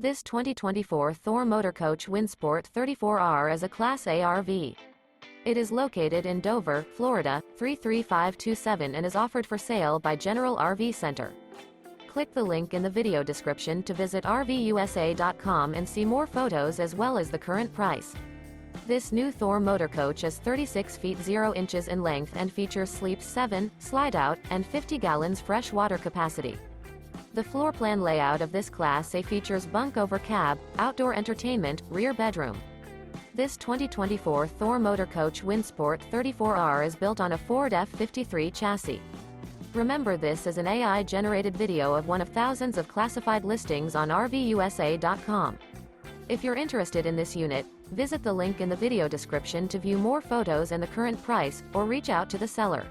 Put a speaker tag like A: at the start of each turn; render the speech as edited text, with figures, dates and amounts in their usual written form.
A: This 2024 Thor Motor Coach Windsport 34R is a Class A RV. It is located in Dover, Florida, 33527 and is offered for sale by General RV Center. Click the link in the video description to visit RVUSA.com and see more photos as well as the current price. This new Thor Motor Coach is 36 feet 0 inches in length and features sleeps 7, slide-out, and 50 gallons fresh water capacity. The floor plan layout of this Class A features bunk over cab, outdoor entertainment, rear bedroom. This 2024 Thor Motor Coach Windsport 34R is built on a Ford F-53 chassis. Remember, this is an AI-generated video of one of thousands of classified listings on RVUSA.com. If you're interested in this unit, visit the link in the video description to view more photos and the current price, or reach out to the seller.